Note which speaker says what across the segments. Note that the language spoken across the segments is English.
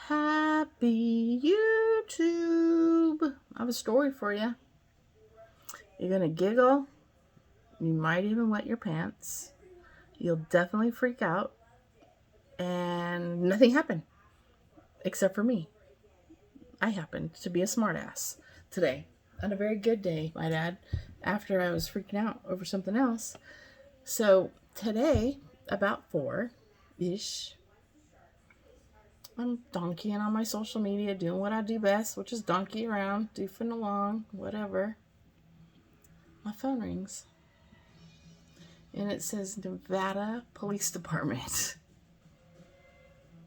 Speaker 1: Happy YouTube. I have a story for you. You're going to giggle. You might even wet your pants. You'll definitely freak out. And nothing happened. Except for me. I happened to be a smartass today. On a very good day, might add. After I was freaking out over something else. So today, about 4-ish, I'm donkeying on my social media, doing what I do best, which is donkey around, doofing along, whatever. My phone rings. And it says Nevada Police Department.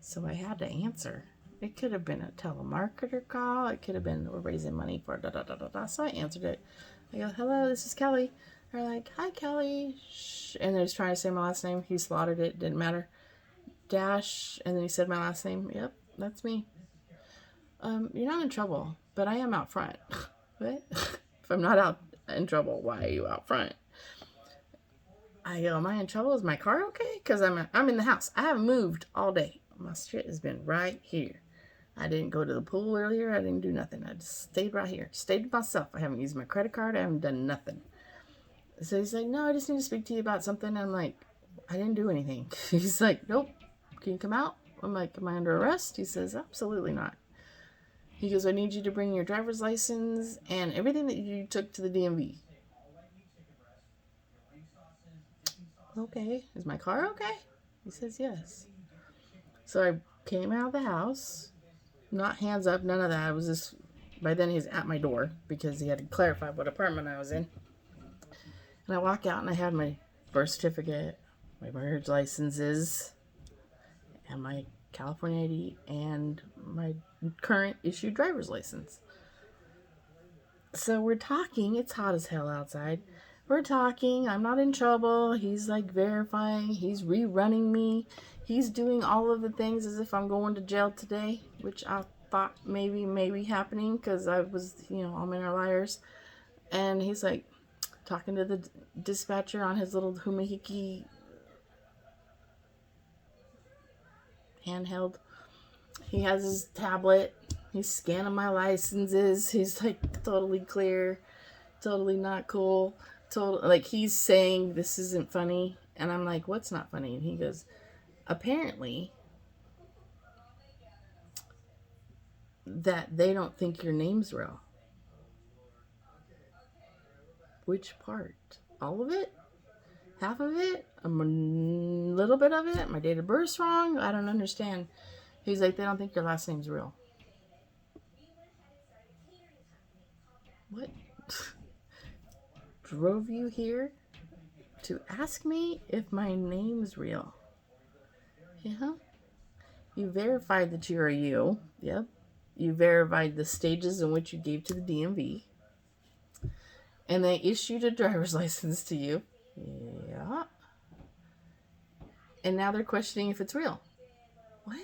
Speaker 1: So I had to answer. It could have been a telemarketer call. It could have been, we're raising money for da-da-da-da-da. So I answered it. I go, hello, this is Kelly. They're like, hi, Kelly. Shh. And they was trying to say my last name. He slaughtered it. Didn't matter. Dash. And then he said my last name. Yep, that's me. You're not in trouble, but I am out front. What? If I'm not out in trouble, why are you out front? I go, am I in trouble? Is my car okay? Because I'm in the house. I haven't moved all day. My shit has been right here. I didn't go to the pool earlier. I didn't do nothing. I just stayed right here. Stayed to myself. I haven't used my credit card. I haven't done nothing. So he's like, no, I just need to speak to you about something. And I'm like, I didn't do anything. He's like, nope. Can you come out? I'm like, am I under arrest? He says, absolutely not. He goes, I need you to bring your driver's license and everything that you took to the DMV. Okay. Is my car okay? He says, yes. So I came out of the house, not hands up, none of that. It was just, by then he's at my door because he had to clarify what apartment I was in. And I walk out and I had my birth certificate, my marriage licenses, and my California ID, and my current issued driver's license. So we're talking. It's hot as hell outside. We're talking. I'm not in trouble. He's like verifying. He's rerunning me. He's doing all of the things as if I'm going to jail today, which I thought maybe happening because I was, all men are liars. And he's like talking to the dispatcher on his little humahiki handheld. He has his tablet. He's scanning my licenses. He's like totally clear, totally not cool. Like he's saying this isn't funny. And I'm like, what's not funny? And he goes, apparently that they don't think your name's real. Which part? All of it? Half of it? A little bit of it? My date of birth's wrong? I don't understand. He's like, they don't think your last name's real. What? Drove you here to ask me if my name's real? Yeah. You verified that you're a you. Yep. You verified the stages in which you gave to the DMV. And they issued a driver's license to you. Yeah. And now they're questioning if it's real. What?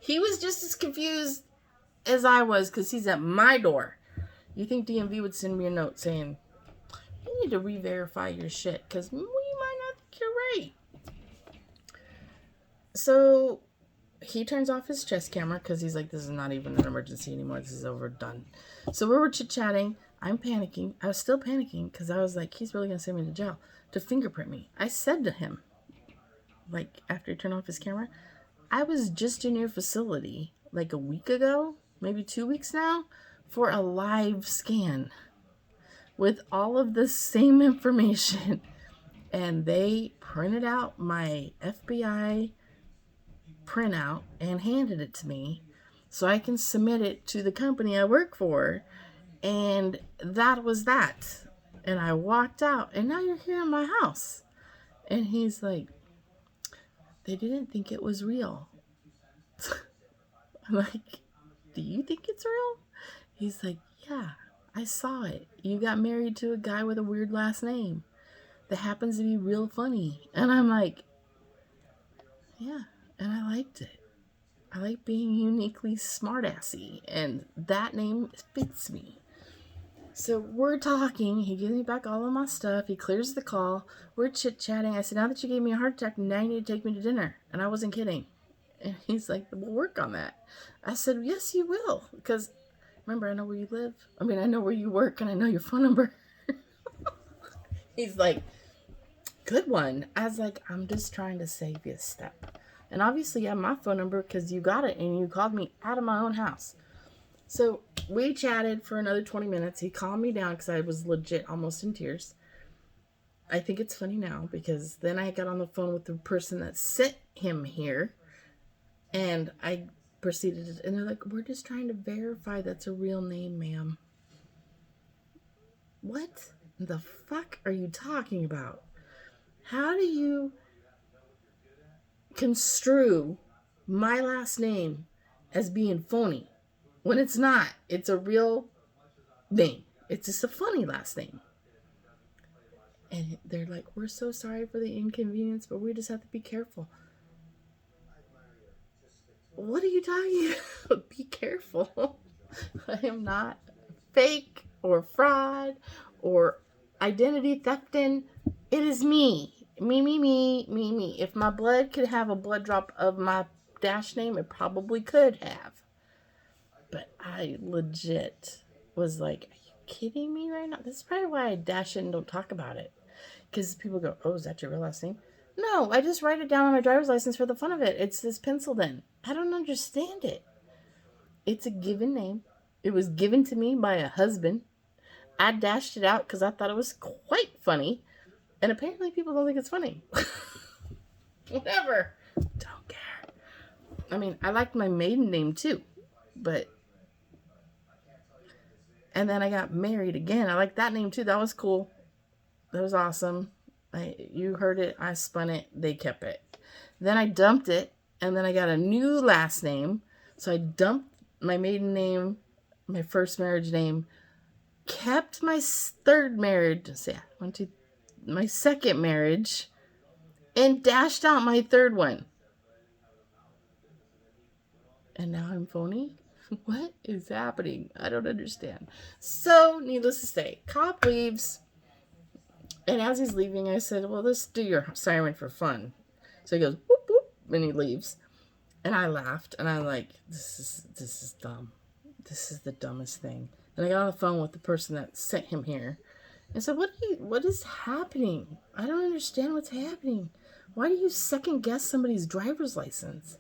Speaker 1: He was just as confused as I was because he's at my door. You think DMV would send me a note saying, you need to re-verify your shit because we might not think you're right. So he turns off his chest camera because he's like, this is not even an emergency anymore. This is overdone. So we were chit-chatting. I'm panicking. I was still panicking because I was like, he's really going to send me to jail to fingerprint me. I said to him, like, after he turned off his camera, I was just in your facility like a week ago, maybe 2 weeks now, for a live scan with all of the same information. And they printed out my FBI printout and handed it to me so I can submit it to the company I work for. And that was that. And I walked out, and now you're here in my house. And he's like, they didn't think it was real. I'm like, do you think it's real? He's like, yeah, I saw it. You got married to a guy with a weird last name that happens to be real funny. And I'm like, yeah, and I liked it. I like being uniquely smartassy, and that name fits me. So we're talking. He gives me back all of my stuff. He clears the call. We're chit-chatting. I said, now that you gave me a heart attack, now you need to take me to dinner. And I wasn't kidding. And he's like, we'll work on that. I said, yes, you will. Because remember, I know where you live. I mean, I know where you work and I know your phone number. He's like, good one. I was like, I'm just trying to save you a step. And obviously, you have my phone number because you got it and you called me out of my own house. So we chatted for another 20 minutes. He calmed me down because I was legit almost in tears. I think it's funny now because then I got on the phone with the person that sent him here. And I proceeded, and they're like, we're just trying to verify that's a real name, ma'am. What the fuck are you talking about? How do you construe my last name as being phony when it's not? It's a real name. It's just a funny last name. And they're like, we're so sorry for the inconvenience, but we just have to be careful. What are you talking about? Be careful. I am not fake or fraud or identity thefting. It is me. Me. If my blood could have a blood drop of my dash name, it probably could have. But I legit was like, are you kidding me right now? This is probably why I dash it and don't talk about it. Because people go, oh, is that your real last name? No, I just write it down on my driver's license for the fun of it. It's this penciled in. I don't understand it. It's a given name. It was given to me by a husband. I dashed it out because I thought it was quite funny. And apparently people don't think it's funny. Whatever. Don't care. I mean, I liked my maiden name too. But... And then I got married again. I liked that name too. That was cool. That was awesome. You heard it. I spun it. They kept it. Then I dumped it. And then I got a new last name. So I dumped my maiden name, my first marriage name, kept my third marriage, my second marriage, and dashed out my third one. And now I'm phony? What is happening? I don't understand. So, needless to say, cop leaves. And as he's leaving, I said, well, let's do your siren for fun. So he goes, whoop, whoop, and he leaves. And I laughed, and I'm like, this is dumb. This is the dumbest thing. And I got on the phone with the person that sent him here. And said, what is happening? I don't understand what's happening. Why do you second guess somebody's driver's license?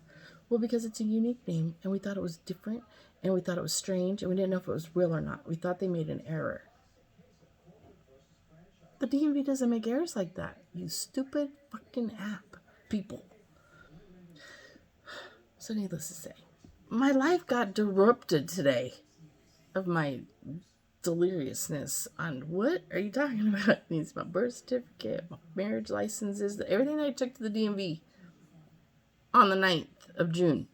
Speaker 1: Well, because it's a unique name, and we thought it was different, and we thought it was strange, and we didn't know if it was real or not. We thought they made an error. The DMV doesn't make errors like that. You stupid fucking app people. So needless to say, my life got disrupted today of my deliriousness on what are you talking about? It needs my birth certificate, my marriage licenses, everything I took to the DMV on the 9th of June.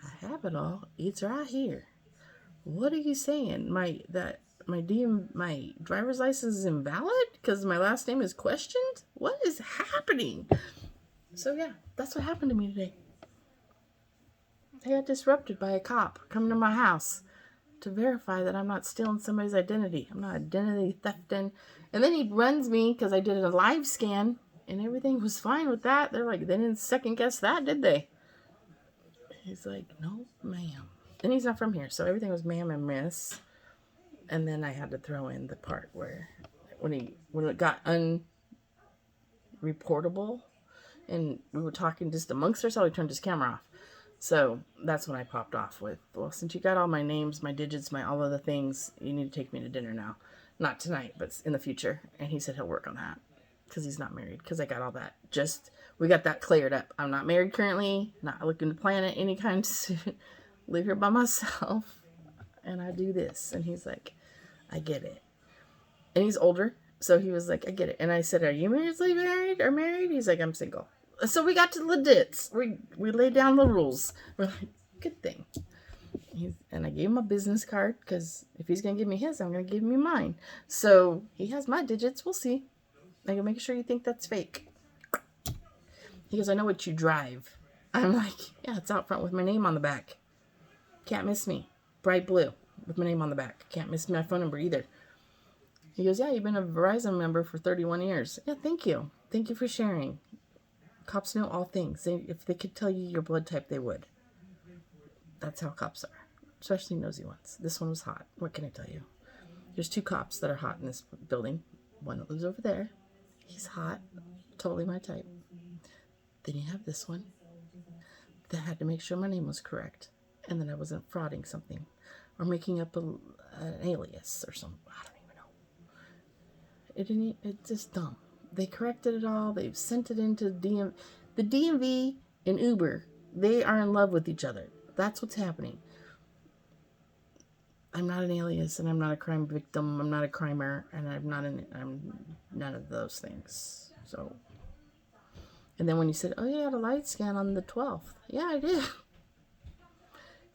Speaker 1: I have it all. It's right here. What are you saying? My driver's license is invalid because my last name is questioned? What is happening? So yeah, that's what happened to me today. I got disrupted by a cop coming to my house to verify that I'm not stealing somebody's identity. I'm not identity thefting. And then he runs me because I did a live scan and everything was fine with that. They're like, they didn't second guess that, did they? He's like, no, ma'am. And he's not from here, so everything was ma'am and miss. And then I had to throw in the part where when it got unreportable and we were talking just amongst ourselves, we turned his camera off. So that's when I popped off with, well, since you got all my names, my digits, all of the things, you need to take me to dinner now. Not tonight, but in the future. And he said he'll work on that because he's not married. Because I got all that. We got that cleared up. I'm not married currently. Not looking to plan it any time soon. Live here by myself. And I do this. And he's like, I get it. And he's older. So he was like, I get it. And I said, are you married or married? He's like, I'm single. So we got to the dits. We laid down the rules. We're like, good thing. And I gave him a business card because if he's going to give me his, I'm going to give him mine. So he has my digits. We'll see. I can make sure you think that's fake. He goes, I know what you drive. I'm like, yeah, it's out front with my name on the back. Can't miss me. Bright blue with my name on the back. Can't miss my phone number either. He goes, yeah, you've been a Verizon member for 31 years. Yeah, thank you. Thank you for sharing. Cops know all things. If they could tell you your blood type, they would. That's how cops are, especially nosy ones. This one was hot. What can I tell you? There's 2 cops that are hot in this building. One that lives over there. He's hot. Totally my type. Then you have this one that had to make sure my name was correct and that I wasn't frauding something or making up an alias or something. I don't even know. It's just dumb. They corrected it all. They've sent it into the DMV and Uber. They are in love with each other. That's what's happening. I'm not an alias, and I'm not a crime victim. I'm not a crimer, and I'm none of those things. So, and then when you said, "Oh, you had a light scan on the 12th," yeah, I did.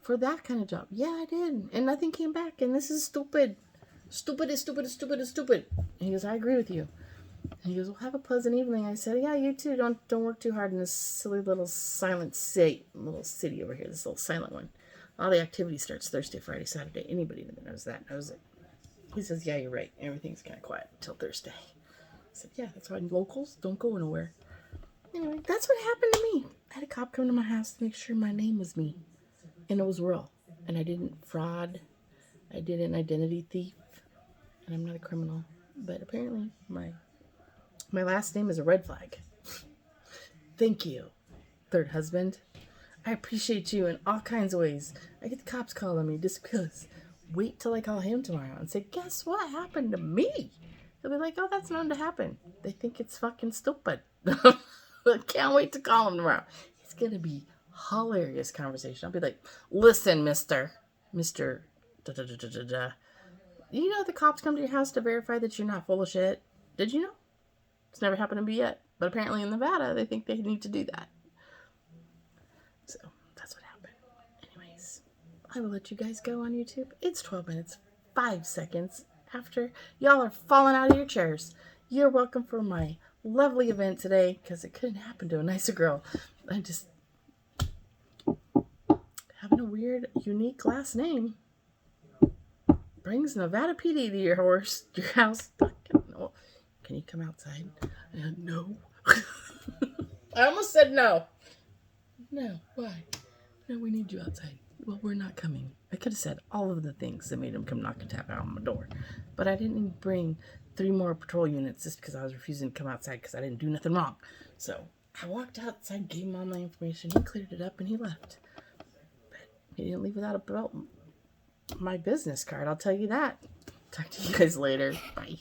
Speaker 1: For that kind of job, yeah, I did, and nothing came back. And this is stupid. Stupid is stupid is stupid is stupid. And he goes, "I agree with you." And he goes, "Well, have a pleasant evening." I said, "Yeah, you too. Don't work too hard in this silly little silent city over here. This little silent one. All the activity starts Thursday, Friday, Saturday. Anybody that knows that knows it." He says, "Yeah, you're right. Everything's kind of quiet until Thursday." I said, "Yeah, that's why locals don't go nowhere." Anyway, that's what happened to me. I had a cop come to my house to make sure my name was me, and it was real, and I didn't fraud. I didn't identity thief, and I'm not a criminal. But apparently, my last name is a red flag. Thank you, third husband. I appreciate you in all kinds of ways. I get the cops calling me just because. Wait till I call him tomorrow and say, "Guess what happened to me?" He'll be like, "Oh, that's known to happen." They think it's fucking stupid. I can't wait to call him tomorrow. It's going to be hilarious conversation. I'll be like, "Listen, Mr. Da, da, da, da, da, da. You know the cops come to your house to verify that you're not full of shit? Did you know? It's never happened to me yet. But apparently in Nevada, they think they need to do that." So, that's what happened. Anyways, I will let you guys go on YouTube. It's 12 minutes, 5 seconds after y'all are falling out of your chairs. You're welcome for my lovely event today, because it couldn't happen to a nicer girl. I just having a weird, unique last name brings Nevada PD to your house. Can you come outside? No. I almost said no. No, why? No, we need you outside. Well, we're not coming. I could have said all of the things that made him come knock and tap out on my door. But I didn't bring 3 more patrol units just because I was refusing to come outside because I didn't do nothing wrong. So I walked outside, gave him all my information. He cleared it up and he left. But he didn't leave without my business card. I'll tell you that. Talk to you guys later. Bye.